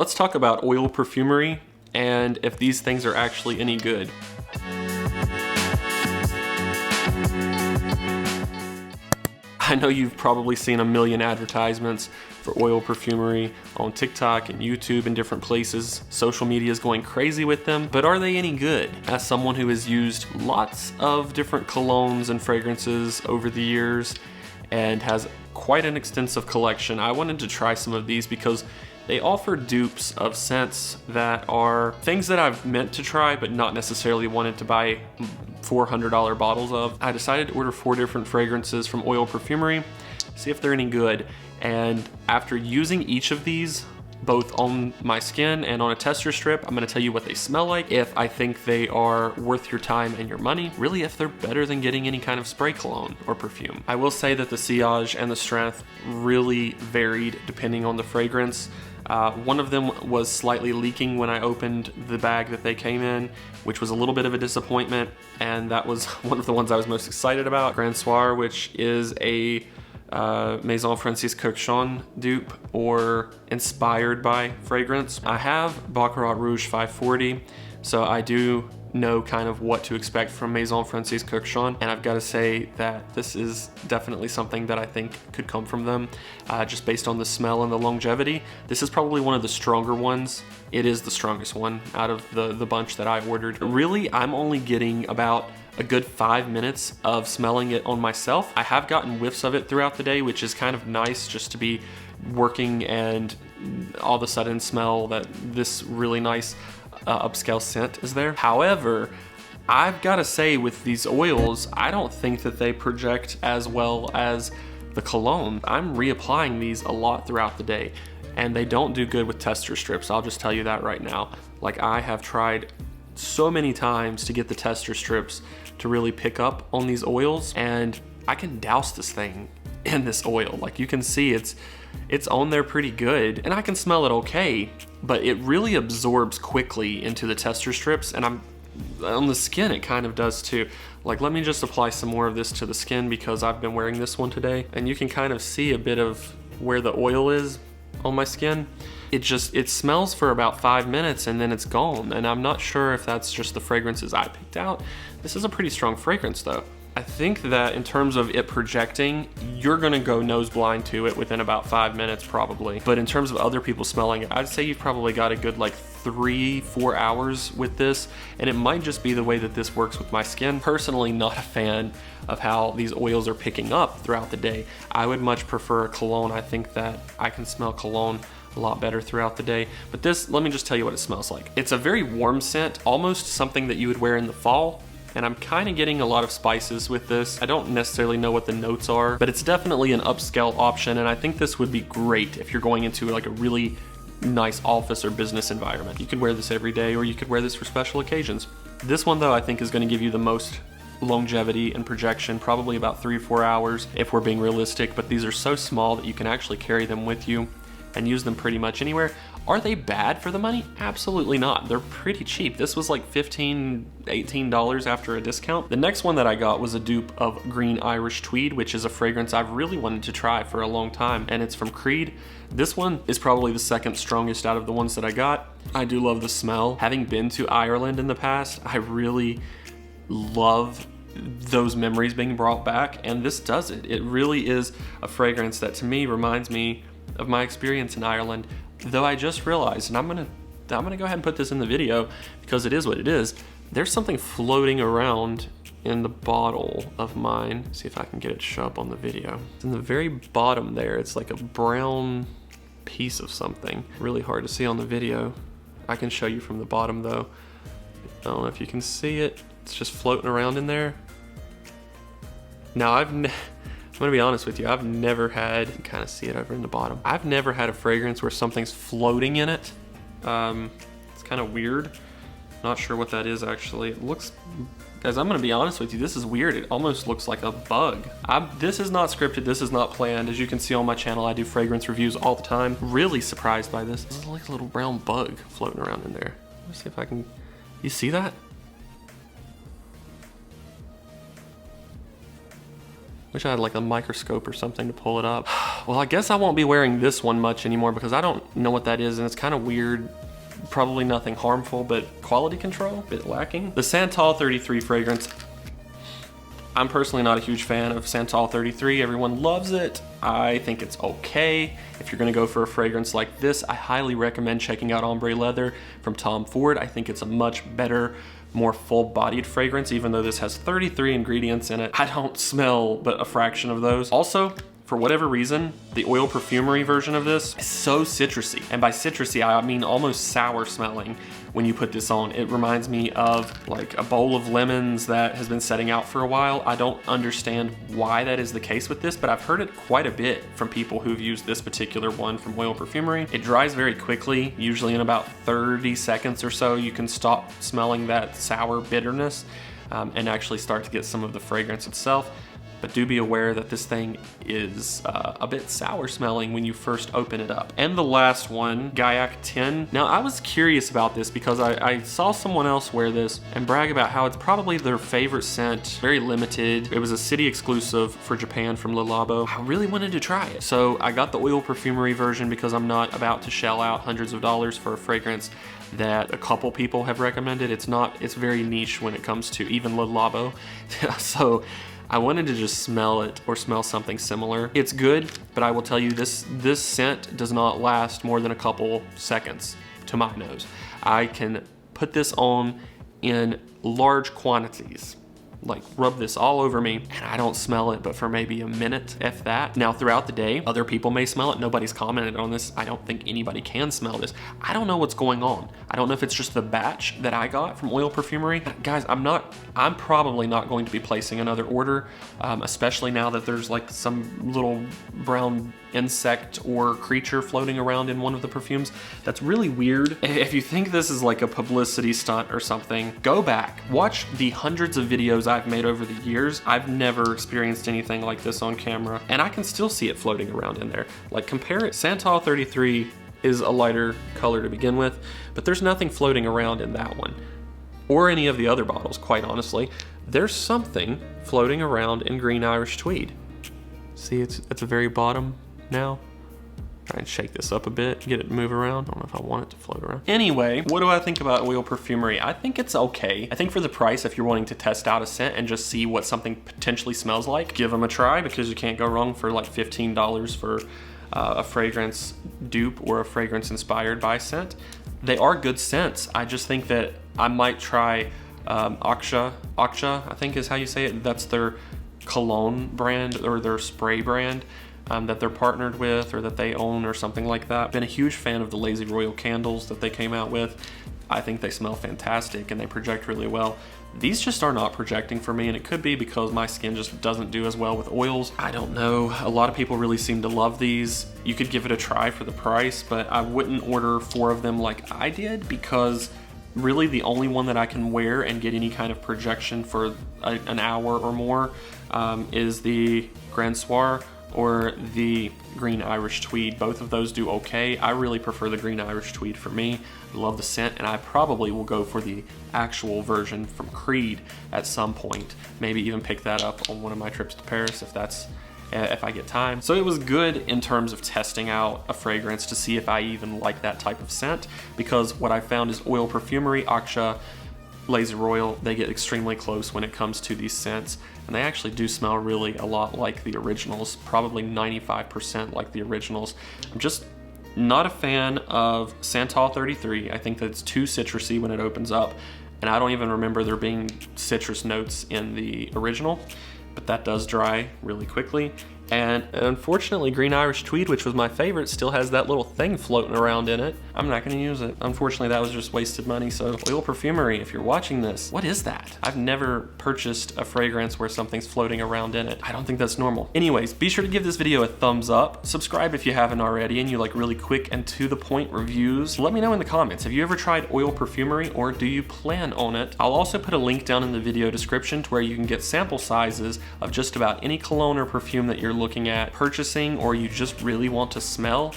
Let's talk about Oil Perfumery and if these things are actually any good. I know you've probably seen a million advertisements for Oil Perfumery on TikTok and YouTube and different places. Social media is going crazy with them, but are they any good? As someone who has used lots of different colognes and fragrances over the years and has quite an extensive collection, I wanted to try some of these because they offer dupes of scents that are things that I've meant to try but not necessarily wanted to buy $400 bottles of. I decided to order 4 different fragrances from Oil Perfumery, see if they're any good. And after using each of these, both on my skin and on a tester strip, I'm gonna tell you what they smell like, if I think they are worth your time and your money, really if they're better than getting any kind of spray cologne or perfume. I will say that the sillage and the strength really varied depending on the fragrance. One of them was slightly leaking when I opened the bag that they came in, which was a little bit of a disappointment, and that was one of the ones I was most excited about. Soir, which is a Maison Kurkdjian dupe or inspired by fragrance. I have Baccarat Rouge 540, so I do know kind of what to expect from Maison Kurkdjian, and I've got to say that this is definitely something that I think could come from them, just based on the smell and the longevity. This is probably one of the stronger ones. It is the strongest one out of the bunch that I ordered. Really, I'm only getting about a good 5 minutes of smelling it on myself. I have gotten whiffs of it throughout the day, which is kind of nice just to be working and all of a sudden smell that this really nice upscale scent is there. However, I've got to say with these oils, I don't think that they project as well as the cologne. I'm reapplying these a lot throughout the day and they don't do good with tester strips. I'll just tell you that right now. Like, I have tried so many times to get the tester strips to really pick up on these oils, and I can douse this thing in this oil. Like, you can see it's on there pretty good, and I can smell it okay, but it really absorbs quickly into the tester strips, and on the skin it kind of does too. Like, let me just apply some more of this to the skin because I've been wearing this one today, and you can kind of see a bit of where the oil is on my skin. It smells for about 5 minutes and then it's gone, and I'm not sure if that's just the fragrances I picked out. This is a pretty strong fragrance though. I think that in terms of it projecting, you're gonna go nose blind to it within about 5 minutes probably. But in terms of other people smelling it, I'd say you've probably got a good like 3-4 hours with this, and it might just be the way that this works with my skin. Personally, not a fan of how these oils are picking up throughout the day. I would much prefer a cologne. I think that I can smell cologne a lot better throughout the day. But this, let me just tell you what it smells like. It's a very warm scent, almost something that you would wear in the fall. And I'm kind of getting a lot of spices with this. I don't necessarily know what the notes are, but it's definitely an upscale option, and I think this would be great if you're going into like a really nice office or business environment. You could wear this every day, or you could wear this for special occasions. This one though, I think is going to give you the most longevity and projection, probably about 3-4 hours if we're being realistic, but these are so small that you can actually carry them with you and use them pretty much anywhere. Are they bad for the money? Absolutely not. They're pretty cheap. This was like $15, $18 after a discount. The next one that I got was a dupe of Green Irish Tweed, which is a fragrance I've really wanted to try for a long time, and it's from Creed. This one is probably the second strongest out of the ones that I got. I do love the smell. Having been to Ireland in the past, I really love those memories being brought back, and this does it. It really is a fragrance that to me reminds me of my experience in Ireland. Though I just realized, and I'm gonna go ahead and put this in the video because it is what it is, there's something floating around in the bottle of mine. See if I can get it to show up on the video. It's in the very bottom there. It's like a brown piece of something. Really hard to see on the video. I can show you from the bottom though. I don't know if you can see it. It's just floating around in there. Now I'm gonna be honest with you, I've never had, you can kind of see it over in the bottom. I've never had a fragrance where something's floating in it. It's kind of weird. Not sure what that is actually. It looks, guys, I'm gonna be honest with you, this is weird. It almost looks like a bug. This is not scripted, this is not planned. As you can see on my channel, I do fragrance reviews all the time. Really surprised by this. This is like a little brown bug floating around in there. Let's see if I can, you see that? Wish I had like a microscope or something to pull it up. Well, I guess I won't be wearing this one much anymore because I don't know what that is, and it's kind of weird. Probably nothing harmful, but quality control, a bit lacking. The Santal 33 fragrance. I'm personally not a huge fan of Santal 33. Everyone loves it. I think it's okay. If you're gonna go for a fragrance like this, I highly recommend checking out Ombre Leather from Tom Ford. I think it's a much better, more full-bodied fragrance, even though this has 33 ingredients in it. I don't smell but a fraction of those. Also, for whatever reason, the Oil Perfumery version of this is so citrusy. And by citrusy, I mean almost sour smelling when you put this on. It reminds me of like a bowl of lemons that has been setting out for a while. I don't understand why that is the case with this, but I've heard it quite a bit from people who've used this particular one from Oil Perfumery. It dries very quickly, usually in about 30 seconds or so. You can stop smelling that sour bitterness and actually start to get some of the fragrance itself. But do be aware that this thing is a bit sour smelling when you first open it up. And the last one, Gaiac 10. Now I was curious about this because I saw someone else wear this and brag about how it's probably their favorite scent, very limited. It was a city exclusive for Japan from Labo. I really wanted to try it. So I got the Oil Perfumery version because I'm not about to shell out hundreds of dollars for a fragrance that a couple people have recommended. It's very niche when it comes to even Labo. So I wanted to just smell it or smell something similar. It's good, but I will tell you this scent does not last more than a couple seconds to my nose. I can put this on in large quantities, like rub this all over me, and I don't smell it but for maybe a minute, if that. Now throughout the day, other people may smell it. Nobody's commented on this. I don't think anybody can smell this. I don't know what's going on. I don't know if it's just the batch that I got from Oil Perfumery. Guys, I'm probably not going to be placing another order, especially now that there's like some little brown insect or creature floating around in one of the perfumes. That's really weird. If you think this is like a publicity stunt or something, go back, watch the hundreds of videos I've made over the years. I've never experienced anything like this on camera, and I can still see it floating around in there. Like, compare it. Santal 33 is a lighter color to begin with, but there's nothing floating around in that one or any of the other bottles, quite honestly. There's something floating around in Green Irish Tweed. See, it's at the very bottom now. Try and shake this up a bit, get it to move around. I don't know if I want it to float around. Anyway, what do I think about Oil Perfumery? I think it's okay. I think for the price, if you're wanting to test out a scent and just see what something potentially smells like, give them a try, because you can't go wrong for like $15 for a fragrance dupe or a fragrance inspired by scent. They are good scents. I just think that I might try Aksha, I think is how you say it. That's their cologne brand or their spray brand that they're partnered with or that they own or something like that. Been a huge fan of the Lazy Royal candles that they came out with. I think they smell fantastic and they project really well. These just are not projecting for me, and it could be because my skin just doesn't do as well with oils. I don't know. A lot of people really seem to love these. You could give it a try for the price, but I wouldn't order 4 of them like I did, because really the only one that I can wear and get any kind of projection for an hour or more is the Soir or the Green Irish Tweed. Both of those do okay. I really prefer the Green Irish Tweed for me. I love the scent, and I probably will go for the actual version from Creed at some point. Maybe even pick that up on one of my trips to Paris if I get time. So it was good in terms of testing out a fragrance to see if I even like that type of scent, because what I found is Oil Perfumery, Aksha, Lazy Royal, they get extremely close when it comes to these scents, and they actually do smell really a lot like the originals, probably 95% like the originals. I'm just not a fan of Santal 33. I think that it's too citrusy when it opens up, and I don't even remember there being citrus notes in the original, but that does dry really quickly. And unfortunately, Green Irish Tweed, which was my favorite, still has that little thing floating around in it. I'm not gonna use it. Unfortunately, that was just wasted money. So Oil Perfumery, if you're watching this, what is that? I've never purchased a fragrance where something's floating around in it. I don't think that's normal. Anyways, be sure to give this video a thumbs up. Subscribe if you haven't already and you like really quick and to the point reviews. Let me know in the comments, have you ever tried Oil Perfumery, or do you plan on it? I'll also put a link down in the video description to where you can get sample sizes of just about any cologne or perfume that you're looking at purchasing, or you just really want to smell.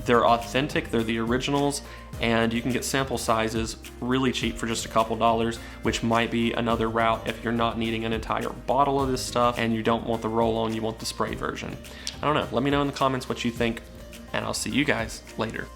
They're authentic, they're the originals, and you can get sample sizes really cheap for just a couple dollars, which might be another route if you're not needing an entire bottle of this stuff and you don't want the roll-on, you want the spray version. I don't know, let me know in the comments what you think, and I'll see you guys later.